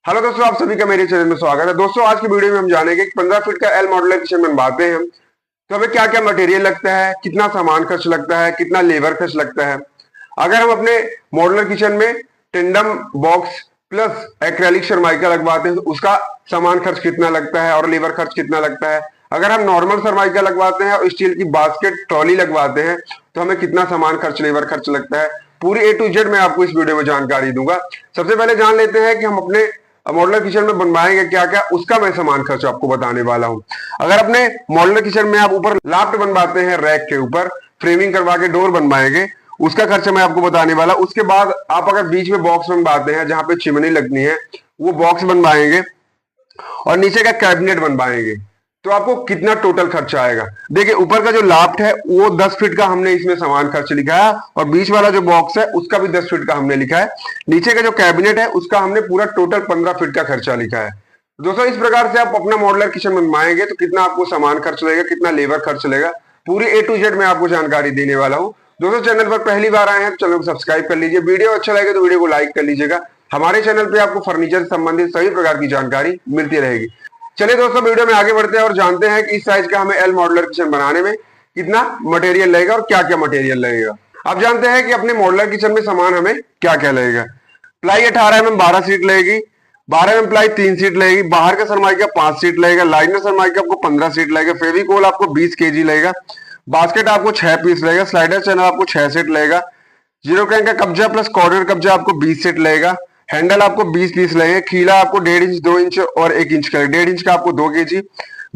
Hello दोस्तों, आप सभी का मेरे चैनल में स्वागत है। दोस्तों, आज की वीडियो में हम जानेंगे कि 15 फीट का एल मॉड्यूलर किचन बनवाते हैं तो हमें क्या क्या मटेरियल लगता है, कितना सामान खर्च लगता है, कितना लेबर खर्च लगता है। अगर हम अपने मॉड्यूलर किचन में tandem box plus acrylic Sunmica लगवाते हैं तो उसका सामान खर्च कितना लगता है और लेबर खर्च कितना लगता है। अगर हम नॉर्मल सरमाइका लगवाते हैं और स्टील की बास्केट ट्रॉली लगवाते हैं तो हमें कितना सामान खर्च लेबर खर्च लगता है। पूरी ए टू जेड मैं आपको इस वीडियो में जानकारी दूंगा। सबसे पहले जान लेते हैं कि हम अपने मॉडुलर किचन में बनवाएंगे क्या क्या, उसका मैं सामान खर्च आपको बताने वाला हूं। अगर अपने मॉडुलर किचन में आप ऊपर लाफ्ट बनवाते हैं, रैक के ऊपर फ्रेमिंग करवा के डोर बनवाएंगे, उसका खर्चा मैं आपको बताने वाला। उसके बाद आप अगर बीच में बॉक्स बनवाते हैं जहां पे चिमनी लगनी है, वो बॉक्स बनवाएंगे और नीचे का कैबिनेट बनवाएंगे तो आपको कितना टोटल खर्चा आएगा। देखिए, ऊपर का जो लाफ्ट है वो 10 फीट का हमने इसमें सामान खर्च लिखा है और बीच वाला जो बॉक्स है उसका भी 10 फीट का हमने लिखा है। नीचे का जो कैबिनेट है उसका हमने पूरा टोटल 15 फीट का खर्चा लिखा है। दोस्तों, इस प्रकार से आप अपना मॉडुलर किचन बनवाएंगे तो कितना आपको सामान खर्च लगेगा, कितना लेबर खर्च लगेगा, पूरी ए टू जेड मैं आपको जानकारी देने वाला हूँ। दोस्तों, चैनल पर पहली बार आए हैं तो चैनल को सब्सक्राइब कर लीजिए। वीडियो अच्छा लगे तो वीडियो को लाइक कर लीजिएगा। हमारे चैनल पे आपको फर्नीचर से संबंधित सभी प्रकार की जानकारी मिलती रहेगी। चलिए दोस्तों, वीडियो में आगे बढ़ते हैं और जानते हैं कि इस साइज का हमें एल मॉडुलर किचन बनाने में कितना मटेरियल लगेगा और क्या क्या मटेरियल लगेगा। आप जानते हैं कि अपने मॉडुलर किचन में सामान हमें क्या क्या लगेगा। प्लाई 18 mm 12 सीट लगेगी, 12 mm प्लाई 3 सीट लगेगी, बाहर का सरमाइका 5 सीट लगेगा, लाइनर सरमाइका आपको 15 सीट लगेगा, फेविकोल आपको 20 kg लगेगा, बास्केट आपको 6 पीस लगेगा, स्लाइडर चैनल आपको 6 सेट लगेगा, जीरो क्रैंक का कब्जा प्लस कॉर्नर कब्जा आपको 20 सेट लगेगा, हैंडल आपको 20 पीस लगेगा, खीला आपको 1.5 इंच, 2 इंच और 1 इंच का, 1.5 इंच का आपको 2 kg,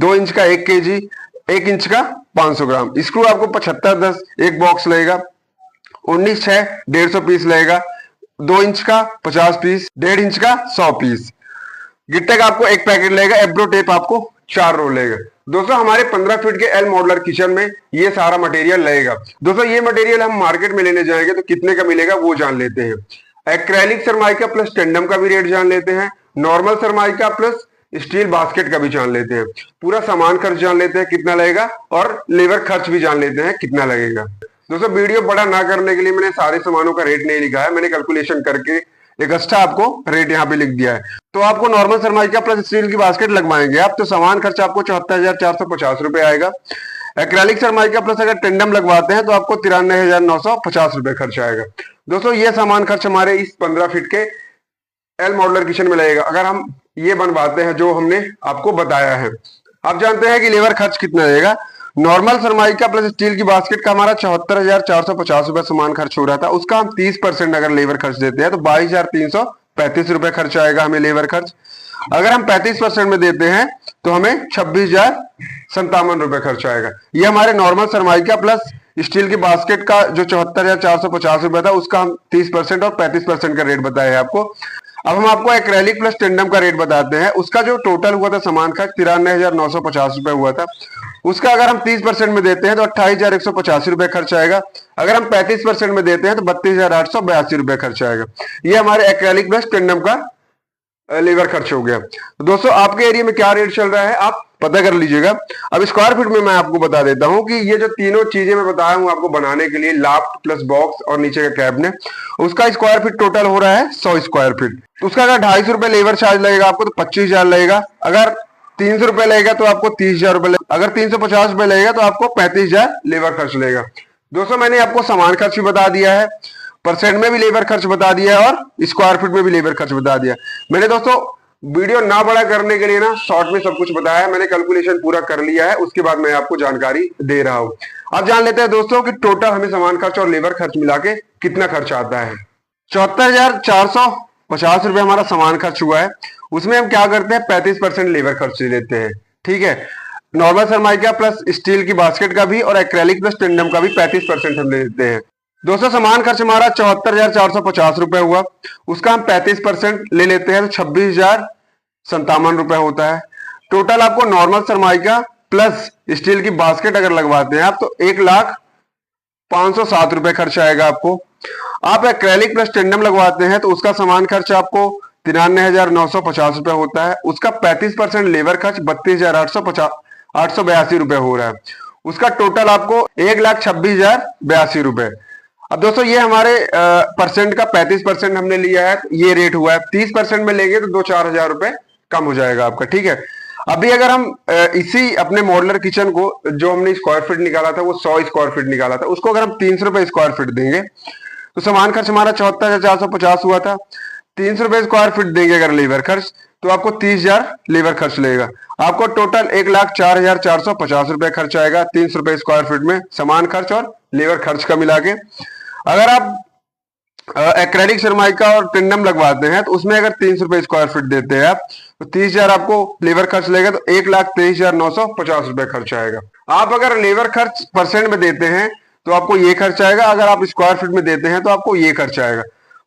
2 इंच का 1 kg, 1 इंच का 500 ग्राम, स्क्रू आपको 75-10 एक बॉक्स लगेगा, 19-6 150 पीस लगेगा, 2 इंच का 50 पीस, 1.5 इंच का 100 पीस, गिट्टे का आपको एक पैकेट लगेगा, एब्रो टेप आपको 4 रोल लगेगा। दोस्तों, हमारे 15 फीट के एल मॉडुलर किचन में ये सारा मटेरियल लगेगा। दोस्तों, ये मटेरियल हम मार्केट में लेने जाएंगे तो कितने का मिलेगा वो जान लेते हैं। एक्रेलिक सरमाइका प्लस टेंडम का भी रेट जान लेते हैं, normal Sunmica plus steel basket का भी जान लेते हैं, पूरा सामान खर्च जान लेते हैं कितना लगेगा और लेबर खर्च भी जान लेते हैं कितना लगेगा। दोस्तों, वीडियो बड़ा ना करने के लिए मैंने सारे सामानों का रेट नहीं लिखा है, मैंने कैलकुलेशन करके एक अच्छा आपको रेट यहाँ पे लिख दिया है। तो आपको नॉर्मल सरमाइका प्लस स्टील की बास्केट लगवाएंगे आप तो सामान खर्च आपको 74,450 रुपए आएगा। एक्रेलिक सरमाइका प्लस अगर टेंडम लगवाते हैं तो आपको 93,950 रुपए खर्च आएगा। दोस्तों, ये सामान खर्च हमारे इस 15 फीट के एल मॉडुलर किचन में लगेगा अगर हम ये बनवाते हैं जो हमने आपको बताया है। आप जानते हैं कि लेबर खर्च कितना लगेगा। नॉर्मल सरमाइका प्लस स्टील की बास्केट का हमारा 74,450 रुपए सामान खर्च हो रहा था, उसका हम 30% अगर लेबर खर्च देते हैं तो 22,335 रुपए खर्च आएगा हमें लेबर खर्च। अगर हम 35% में देते हैं तो हमें 26,057 रुपए खर्च आएगा। ये हमारे नॉर्मल सरमाइका प्लस स्टील की बास्केट का जो 74,450 रुपए था उसका हम 30% और 35% का रेट बताया है आपको। अब हम आपको एक्रेलिक प्लस टेंडम का रेट बताते हैं। उसका जो टोटल हुआ था सामान खर्च 93,950 रुपए हुआ था, उसका अगर हम 30% में देते हैं तो 28,185 रुपए खर्च आएगा। अगर हम 35% में देते हैं तो 32,882 रुपए खर्च आएगा। ये हमारे एक्रेलिक प्लस टेंडम का लेबर खर्च हो गया। तो दोस्तों, आपके एरिया में क्या रेट चल रहा है आप पता कर लीजिएगा। अब स्क्वायर फीट में मैं आपको बता देता हूं कि ये जो तीनों चीजें मैं बताया हूं आपको बनाने के लिए, लाफ्ट प्लस बॉक्स और नीचे का कैबिनेट, उसका स्क्वायर फीट टोटल हो रहा है 100 स्क्वायर फीट। तो उसका अगर 250 रुपए लेबर चार्ज लगेगा आपको तो 25,000 लगेगा। अगर 300 रुपए लगेगा तो आपको 30,000 रुपए लगेगा। अगर 350 रुपए लगेगा तो आपको 35,000 लेबर खर्च लगेगा। दोस्तों, मैंने आपको सामान खर्च भी बता दिया है, परसेंट में भी लेबर खर्च बता दिया है और स्क्वायर फीट में भी लेबर खर्च बता दिया। मैंने दोस्तों वीडियो ना बड़ा करने के लिए ना शॉर्ट में सब कुछ बताया है, मैंने कैलकुलेशन पूरा कर लिया है, उसके बाद मैं आपको जानकारी दे रहा हूं। अब जान लेते हैं दोस्तों कि टोटल हमें सामान खर्च और लेबर खर्च मिला के कितना खर्च आता है। 74,450 रुपए हमारा सामान खर्च हुआ है। उसमें हम क्या करते हैं, 35% लेबर खर्च ले लेते हैं। ठीक है, नॉर्मल सरमाइका प्लस स्टील की बास्केट का भी और एक्रेलिक प्लस टेंडम का भी 35% हम ले लेते हैं। दोस्तों, सामान खर्च हमारा 74,450 रुपए हुआ, उसका हम 35% ले लेते हैं तो 26,057 रुपए होता है। टोटल आपको नॉर्मल सरमाइका प्लस स्टील की बास्केट अगर लगवाते हैं आप तो 1,05,07 रुपए खर्च आएगा आपको। आप एक्रेलिक प्लस टेंडम लगवाते हैं तो उसका सामान खर्च आपको 93,950 रुपए होता है, उसका 35% लेबर खर्च 32,882 रुपए हो रहा है। उसका टोटल आपको 1,26,082 रुपए। अब दोस्तों ये हमारे परसेंट का 35% हमने लिया है, ये रेट हुआ है। 30% में लेंगे तो 2-4 हजार रुपए कम हो जाएगा आपका, ठीक है। अभी अगर हम इसी अपने मॉड्यूलर किचन को, जो हमने स्क्वायर फीट निकाला था वो 100 स्क्वायर फीट निकाला था, उसको अगर हम 300 रुपए स्क्वायर फीट देंगे तो सामान खर्च हमारा 74,450 हुआ था। 300 रुपए स्क्वायर फीट देंगे अगर लेबर खर्च तो आपको 30,000 लेबर खर्च लगेगा। आपको टोटल 1,04,450 रुपए खर्च आएगा 300 रुपए स्क्वायर फीट में, सामान खर्च और लेबर खर्च का मिला के। अगर आप एक्रेलिक सरमाइका और टिंडम लगवाते हैं तो उसमें अगर 300 रुपए स्क्वायर फीट देते हैं आप तो 30,000 आपको लेबर खर्च लगेगा, तो 1,23,950 रुपए खर्च आएगा। आप अगर लेबर खर्च परसेंट में देते हैं तो आपको ये खर्च आएगा, अगर आप स्क्वायर फीट में देते हैं तो आपको ये खर्च आएगा।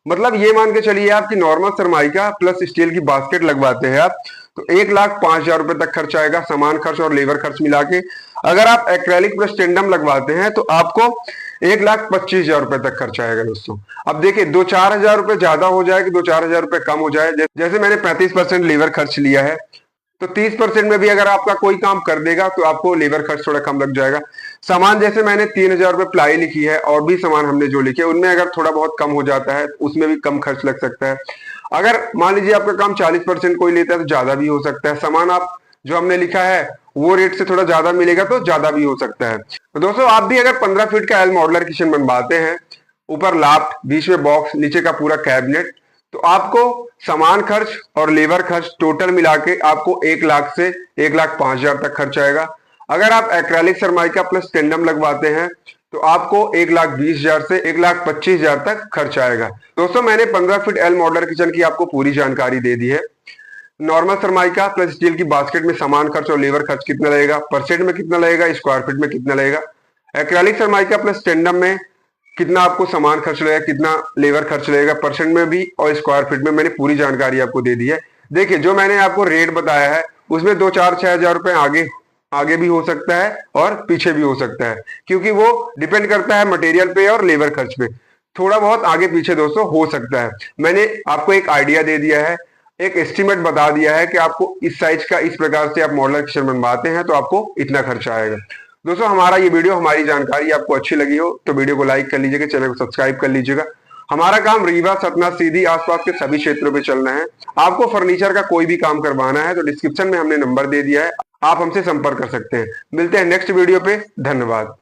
मतलब ये मान के चलिए आपकी नॉर्मल सरमाइका प्लस स्टील की बास्केट लगवाते हैं आप तो 1,05,000 रुपए तक खर्च आएगा, सामान खर्च और लेबर खर्च मिला के। अगर आप एक्रेलिक प्लस टेंडम लगवाते हैं तो आपको 1,25,000 रुपए तक खर्च आएगा दोस्तों। अब देखिए 2-4 हजार रुपए ज्यादा हो जाए कि 2-4 हजार रुपए कम हो जाए, जैसे मैंने 35% लेबर खर्च लिया है तो 30% में भी अगर आपका कोई काम कर देगा तो आपको लेबर खर्च थोड़ा कम लग जाएगा। सामान जैसे मैंने 3,000 रुपए प्लाई लिखी है और भी सामान हमने जो लिखे उनमें अगर थोड़ा बहुत कम हो जाता है उसमें भी कम खर्च लग सकता है। अगर मान लीजिए आपका काम 40% कोई लेता है तो ज्यादा भी हो सकता है। सामान आप जो हमने लिखा है वो रेट से थोड़ा ज्यादा मिलेगा तो ज्यादा भी हो सकता है। तो दोस्तों आप भी अगर 15 फीट का एल मॉड्यूलर किचन बनवाते हैं, ऊपर लाफ्ट, बीच में बॉक्स, नीचे का पूरा कैबिनेट, तो आपको सामान खर्च और लेबर खर्च टोटल मिला के आपको 1,00,000 से 1,05,000 तक खर्च आएगा। अगर आप एक्रेलिक सरमाइका प्लस टेंडम लगवाते हैं तो आपको 1,20,000 से 1,25,000 तक खर्च आएगा। दोस्तों मैंने 15 फीट एल मॉड्यूलर किचन की आपको पूरी जानकारी दे दी है। नॉर्मल सरमाइका प्लस स्टील की बास्केट में सामान खर्च और लेबर खर्च कितना लगेगा, परसेंट में कितना लगेगा, स्क्वायर फीट में कितना लगेगा, एक्रेलिक सरमाइका प्लस टेंडम में कितना आपको सामान खर्च लगेगा, कितना लेबर खर्च लगेगा, परसेंट में भी और स्क्वायर फीट में, मैंने पूरी जानकारी आपको दे दी है। देखिए जो मैंने आपको रेट बताया है उसमें 2-4-6 हजार रुपए आगे भी हो सकता है और पीछे भी हो सकता है, क्योंकि वो डिपेंड करता है मटेरियल पे और लेबर खर्च पे। थोड़ा बहुत आगे पीछे दोस्तों हो सकता है। मैंने आपको एक आइडिया दे दिया है, एक एस्टिमेट बता दिया है कि आपको इस साइज का इस प्रकार से आप मॉड्यूलर किचन बनवाते हैं तो आपको इतना खर्चा आएगा। दोस्तों हमारा ये वीडियो, हमारी जानकारी आपको अच्छी लगी हो तो वीडियो को लाइक कर लीजिएगा, चैनल को सब्सक्राइब कर लीजिएगा। हमारा काम रीवा, सतना, सीधी आसपास के सभी क्षेत्रों पे चलना है। आपको फर्नीचर का कोई भी काम करवाना है तो डिस्क्रिप्शन में हमने नंबर दे दिया है, आप हमसे संपर्क कर सकते हैं। मिलते हैं नेक्स्ट वीडियो पे, धन्यवाद।